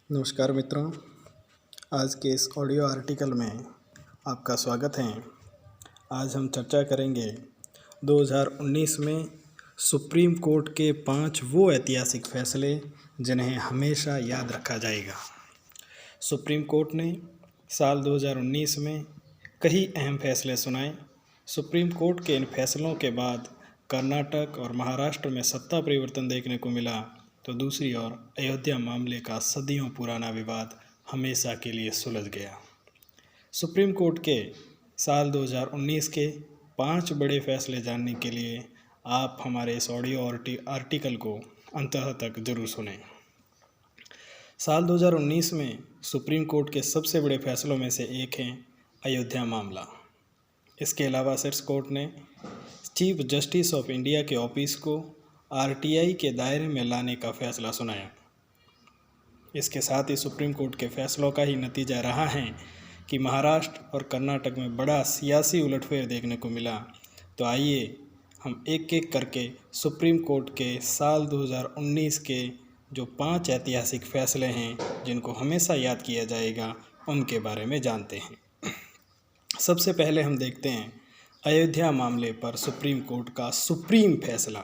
नमस्कार मित्रों, आज के इस ऑडियो आर्टिकल में आपका स्वागत है। आज हम चर्चा करेंगे 2019 में सुप्रीम कोर्ट के 5 वो ऐतिहासिक फैसले जिन्हें हमेशा याद रखा जाएगा। सुप्रीम कोर्ट ने साल 2019 में कई अहम फैसले सुनाए। सुप्रीम कोर्ट के इन फैसलों के बाद कर्नाटक और महाराष्ट्र में सत्ता परिवर्तन देखने को मिला, तो दूसरी ओर अयोध्या मामले का सदियों पुराना विवाद हमेशा के लिए सुलझ गया। सुप्रीम कोर्ट के साल 2019 के 5 बड़े फैसले जानने के लिए आप हमारे इस ऑडियो आर्टिकल को अंत तक जरूर सुनें। साल 2019 में सुप्रीम कोर्ट के सबसे बड़े फैसलों में से एक है अयोध्या मामला। इसके अलावा सेशंस कोर्ट ने चीफ जस्टिस ऑफ इंडिया के ऑफिस को आरटीआई के दायरे में लाने का फैसला सुनाया। इसके साथ ही सुप्रीम कोर्ट के फैसलों का ही नतीजा रहा है कि महाराष्ट्र और कर्नाटक में बड़ा सियासी उलटफेर देखने को मिला। तो आइए हम एक एक करके सुप्रीम कोर्ट के साल 2019 के जो 5 ऐतिहासिक फैसले हैं जिनको हमेशा याद किया जाएगा, उनके बारे में जानते हैं। सबसे पहले हम देखते हैं अयोध्या मामले पर सुप्रीम कोर्ट का सुप्रीम फैसला।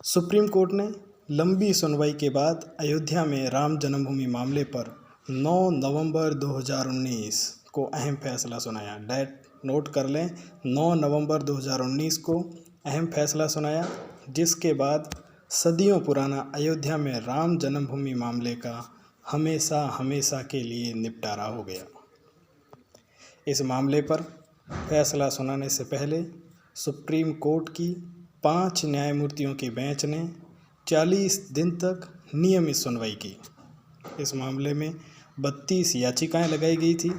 सुप्रीम कोर्ट ने लंबी सुनवाई के बाद अयोध्या में राम जन्मभूमि मामले पर 9 नवंबर 2019 को अहम फैसला सुनाया। डेट नोट कर लें, 9 नवंबर 2019 को अहम फैसला सुनाया, जिसके बाद सदियों पुराना अयोध्या में राम जन्मभूमि मामले का हमेशा हमेशा के लिए निपटारा हो गया। इस मामले पर फैसला सुनाने से पहले सुप्रीम कोर्ट की 5 न्यायमूर्तियों की बेंच ने 40 दिन तक नियमित सुनवाई की। इस मामले में 32 याचिकाएं लगाई गई थी,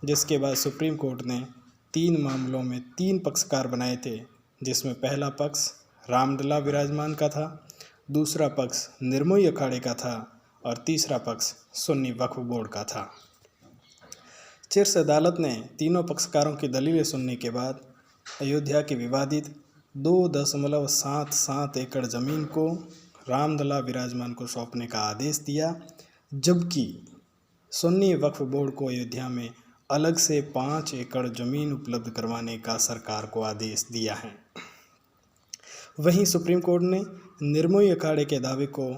जिसके बाद सुप्रीम कोर्ट ने 3 मामलों में 3 पक्षकार बनाए थे, जिसमें पहला पक्ष रामलला विराजमान का था, दूसरा पक्ष निर्मोही अखाड़े का था और तीसरा पक्ष सुन्नी वक्फ बोर्ड का था। शीर्ष अदालत ने तीनों पक्षकारों की दलीलें सुनने के बाद अयोध्या की विवादित 2.77 एकड़ ज़मीन को रामलला विराजमान को सौंपने का आदेश दिया, जबकि सुन्नी वक्फ बोर्ड को अयोध्या में अलग से 5 एकड़ ज़मीन उपलब्ध करवाने का सरकार को आदेश दिया है। वहीं सुप्रीम कोर्ट ने निर्मोही अखाड़े के दावे को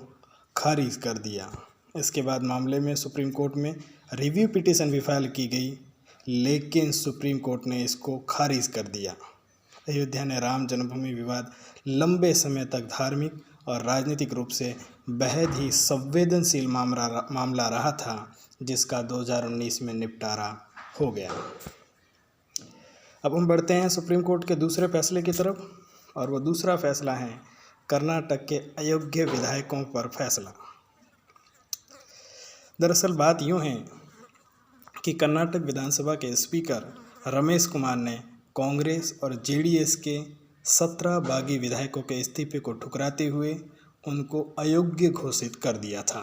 खारिज कर दिया। इसके बाद मामले में सुप्रीम कोर्ट में रिव्यू पिटीशन भी फाइल की गई, लेकिन सुप्रीम कोर्ट ने इसको खारिज कर दिया। अयोध्या ने राम जन्मभूमि विवाद लंबे समय तक धार्मिक और राजनीतिक रूप से बेहद ही संवेदनशील मामला रहा था, जिसका 2019 में निपटारा हो गया। अब हम बढ़ते हैं सुप्रीम कोर्ट के दूसरे फैसले की तरफ, और वो दूसरा फैसला है कर्नाटक के अयोग्य विधायकों पर फैसला। दरअसल बात यूँ है कि कर्नाटक विधानसभा के स्पीकर रमेश कुमार ने कांग्रेस और जेडीएस के 17 बागी विधायकों के इस्तीफे को ठुकराते हुए उनको अयोग्य घोषित कर दिया था।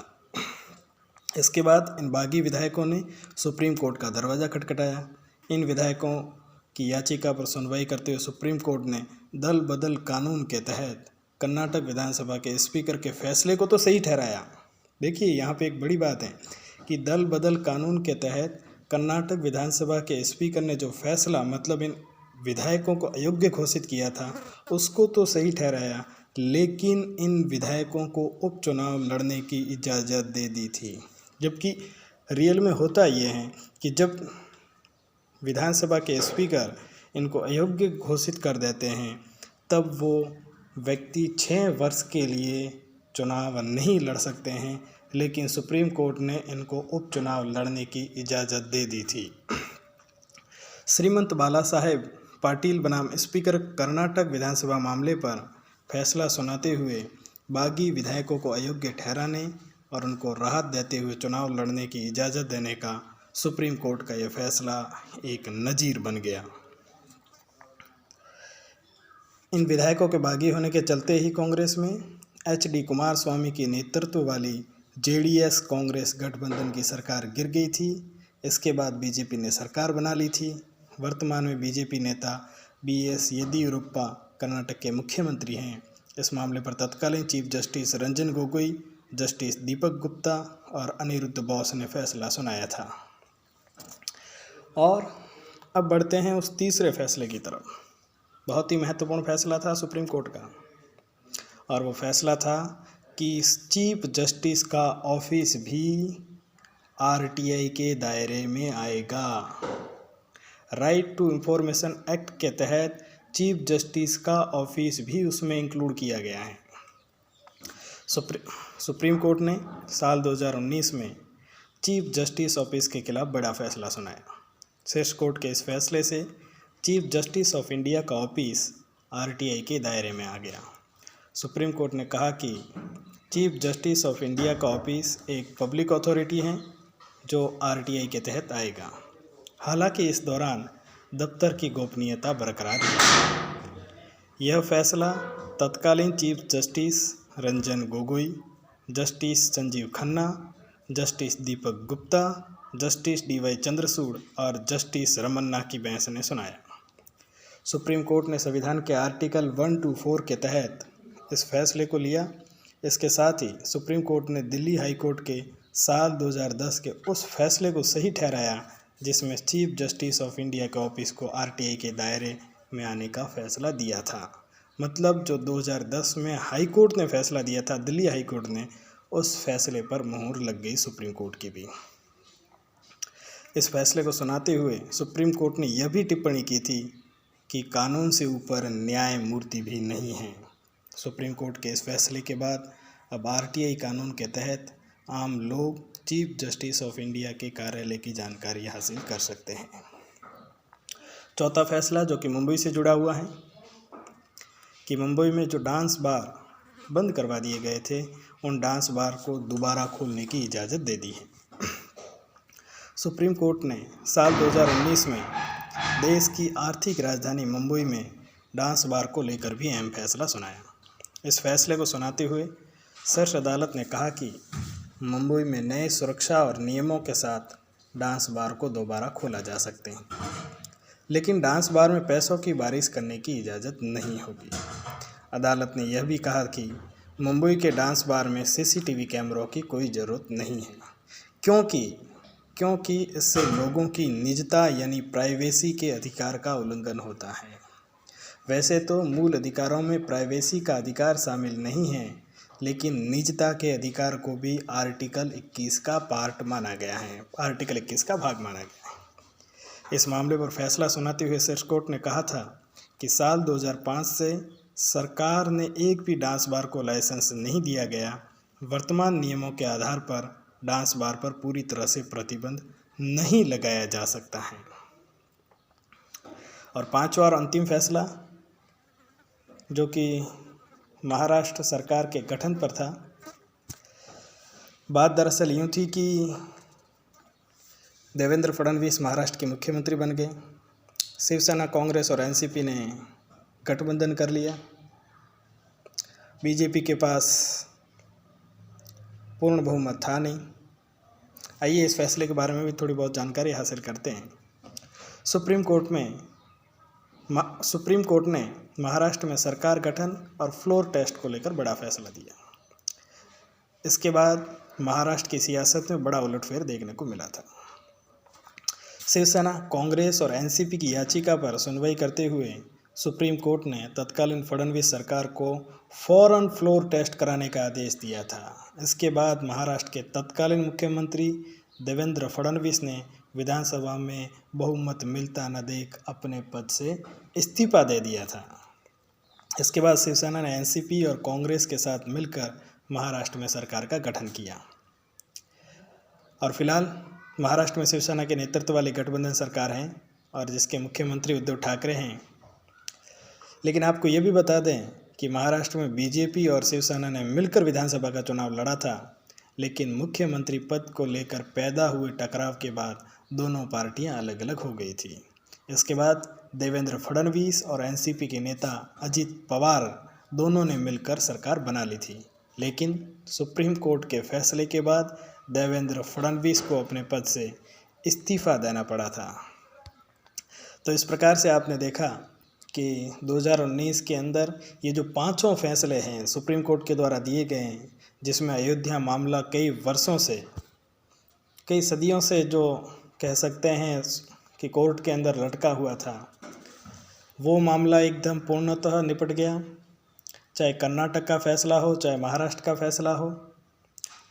इसके बाद इन बागी विधायकों ने सुप्रीम कोर्ट का दरवाज़ा खटखटाया। इन विधायकों की याचिका पर सुनवाई करते हुए सुप्रीम कोर्ट ने दल बदल कानून के तहत कर्नाटक विधानसभा के स्पीकर के फैसले को तो सही ठहराया। देखिए, यहाँ पे एक बड़ी बात है कि दल बदल कानून के तहत कर्नाटक विधानसभा के स्पीकर ने जो फैसला, मतलब इन विधायकों को अयोग्य घोषित किया था, उसको तो सही ठहराया, लेकिन इन विधायकों को उपचुनाव लड़ने की इजाज़त दे दी थी। जबकि रियल में होता ये है कि जब विधानसभा के स्पीकर इनको अयोग्य घोषित कर देते हैं, तब वो व्यक्ति 6 वर्ष के लिए चुनाव नहीं लड़ सकते हैं, लेकिन सुप्रीम कोर्ट ने इनको उपचुनाव लड़ने की इजाज़त दे दी थी। श्रीमंत बाला साहेब पाटिल बनाम स्पीकर कर्नाटक विधानसभा मामले पर फैसला सुनाते हुए बागी विधायकों को अयोग्य ठहराने और उनको राहत देते हुए चुनाव लड़ने की इजाज़त देने का सुप्रीम कोर्ट का यह फैसला एक नज़ीर बन गया। इन विधायकों के बागी होने के चलते ही कांग्रेस में HD कुमारस्वामी की नेतृत्व वाली जेडीएस कांग्रेस गठबंधन की सरकार गिर गई थी। इसके बाद बीजेपी ने सरकार बना ली थी। वर्तमान में बीजेपी नेता BS येदियुरप्पा कर्नाटक के मुख्यमंत्री हैं। इस मामले पर तत्कालीन chief justice Ranjan Gogoi justice Deepak Gupta और अनिरुद्ध बोस ने फैसला सुनाया था। और अब बढ़ते हैं उस तीसरे फैसले की तरफ। बहुत ही महत्वपूर्ण फैसला था सुप्रीम कोर्ट का, और वो फैसला था कि चीफ जस्टिस का ऑफिस भी आरटीआई के दायरे में आएगा। राइट टू इंफॉर्मेशन एक्ट के तहत चीफ जस्टिस का ऑफिस भी उसमें इंक्लूड किया गया है। सुप्रीम कोर्ट ने साल 2019 में चीफ जस्टिस ऑफिस के खिलाफ बड़ा फैसला सुनाया। शीर्ष कोर्ट के इस फैसले से चीफ जस्टिस ऑफ इंडिया का ऑफिस आरटीआई के दायरे में आ गया। सुप्रीम कोर्ट ने कहा कि चीफ जस्टिस ऑफ इंडिया का ऑफिस एक पब्लिक अथॉरिटी है जो आरटीआई के तहत आएगा। हालांकि इस दौरान दफ्तर की गोपनीयता बरकरार रही। यह फैसला तत्कालीन chief justice Ranjan Gogoi, justice Sanjiv Khanna, justice Deepak Gupta, justice DY Chandrachud और जस्टिस रमन्ना की बेंच ने सुनाया। सुप्रीम कोर्ट ने संविधान के आर्टिकल 124 के तहत इस फैसले को लिया। इसके साथ ही सुप्रीम कोर्ट ने दिल्ली हाई कोर्ट के साल 2010 के उस फैसले को सही ठहराया जिसमें चीफ जस्टिस ऑफ इंडिया के ऑफिस को आरटीआई के दायरे में आने का फैसला दिया था। मतलब जो 2010 में हाई कोर्ट ने फैसला दिया था, दिल्ली हाई कोर्ट ने, उस फैसले पर मुहर लग गई सुप्रीम कोर्ट की भी। इस फैसले को सुनाते हुए सुप्रीम कोर्ट ने यह भी टिप्पणी की थी कि कानून से ऊपर न्यायमूर्ति भी नहीं है। सुप्रीम कोर्ट के इस फैसले के बाद अब आरटीआई कानून के तहत आम लोग चीफ जस्टिस ऑफ इंडिया के कार्यालय की जानकारी हासिल कर सकते हैं। चौथा फैसला जो कि मुंबई से जुड़ा हुआ है कि मुंबई में जो डांस बार बंद करवा दिए गए थे, उन डांस बार को दोबारा खोलने की इजाज़त दे दी है। सुप्रीम कोर्ट ने साल 2019 में देश की आर्थिक राजधानी मुंबई में डांस बार को लेकर भी अहम फैसला सुनाया। इस फैसले को सुनाते हुए शीर्ष अदालत ने कहा कि मुंबई में नए सुरक्षा और नियमों के साथ डांस बार को दोबारा खोला जा सकते हैं, लेकिन डांस बार में पैसों की बारिश करने की इजाज़त नहीं होगी। अदालत ने यह भी कहा कि मुंबई के डांस बार में सीसीटीवी कैमरों की कोई ज़रूरत नहीं है, क्योंकि इससे लोगों की निजता यानी प्राइवेसी के अधिकार का उल्लंघन होता है। वैसे तो मूल अधिकारों में प्राइवेसी का अधिकार शामिल नहीं है, लेकिन निजता के अधिकार को भी आर्टिकल 21 का पार्ट माना गया है, आर्टिकल 21 का भाग माना गया है। इस मामले पर फैसला सुनाते हुए शीर्ष कोर्ट ने कहा था कि साल 2005 से सरकार ने एक भी डांस बार को लाइसेंस नहीं दिया गया। वर्तमान नियमों के आधार पर डांस बार पर पूरी तरह से प्रतिबंध नहीं लगाया जा सकता है। और पांचवा और अंतिम फैसला जो कि महाराष्ट्र सरकार के गठन पर था। बात दरअसल यूँ थी कि देवेंद्र फडणवीस महाराष्ट्र के मुख्यमंत्री बन गए। शिवसेना, कांग्रेस और एनसीपी ने गठबंधन कर लिया। बीजेपी के पास पूर्ण बहुमत था नहीं। आइए इस फैसले के बारे में भी थोड़ी बहुत जानकारी हासिल करते हैं। सुप्रीम कोर्ट ने महाराष्ट्र में सरकार गठन और फ्लोर टेस्ट को लेकर बड़ा फैसला दिया। इसके बाद महाराष्ट्र की सियासत में बड़ा उलटफेर देखने को मिला था। शिवसेना, कांग्रेस और एनसीपी की याचिका पर सुनवाई करते हुए सुप्रीम कोर्ट ने तत्कालीन फडणवीस सरकार को फौरन फ्लोर टेस्ट कराने का आदेश दिया था। इसके बाद महाराष्ट्र के तत्कालीन मुख्यमंत्री देवेंद्र फडणवीस ने विधानसभा में बहुमत मिलता न देख अपने पद से इस्तीफा दे दिया था। इसके बाद शिवसेना ने एनसीपी और कांग्रेस के साथ मिलकर महाराष्ट्र में सरकार का गठन किया और फिलहाल महाराष्ट्र में शिवसेना के नेतृत्व वाली गठबंधन सरकार है और जिसके मुख्यमंत्री उद्धव ठाकरे हैं। लेकिन आपको ये भी बता दें कि महाराष्ट्र में बीजेपी और शिवसेना ने मिलकर विधानसभा का चुनाव लड़ा था, लेकिन मुख्यमंत्री पद को लेकर पैदा हुए टकराव के बाद दोनों पार्टियां अलग अलग हो गई थी। इसके बाद देवेंद्र फडणवीस और एनसीपी के नेता अजित पवार दोनों ने मिलकर सरकार बना ली थी, लेकिन सुप्रीम कोर्ट के फैसले के बाद देवेंद्र फडणवीस को अपने पद से इस्तीफा देना पड़ा था। तो इस प्रकार से आपने देखा कि 2019 के अंदर ये जो पांचों फैसले हैं सुप्रीम कोर्ट के द्वारा दिए गए हैं, जिसमें अयोध्या मामला कई वर्षों से, कई सदियों से जो कह सकते हैं कि कोर्ट के अंदर लटका हुआ था, वो मामला एकदम पूर्णतः निपट गया। चाहे कर्नाटक का फैसला हो, चाहे महाराष्ट्र का फैसला हो,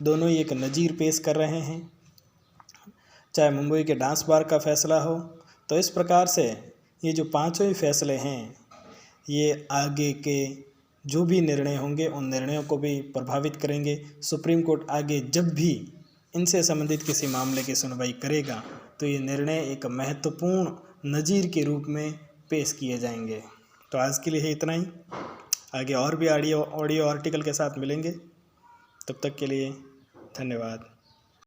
दोनों ही एक नज़ीर पेश कर रहे हैं। चाहे मुंबई के डांस बार का फैसला हो, तो इस प्रकार से ये जो पांचों ही फैसले हैं, ये आगे के जो भी निर्णय होंगे उन निर्णयों को भी प्रभावित करेंगे। सुप्रीम कोर्ट आगे जब भी इनसे संबंधित किसी मामले की सुनवाई करेगा तो ये निर्णय एक महत्वपूर्ण नज़ीर के रूप में पेश किए जाएंगे। तो आज के लिए इतना ही। आगे और भी ऑडियो आर्टिकल के साथ मिलेंगे। तब तक के लिए धन्यवाद।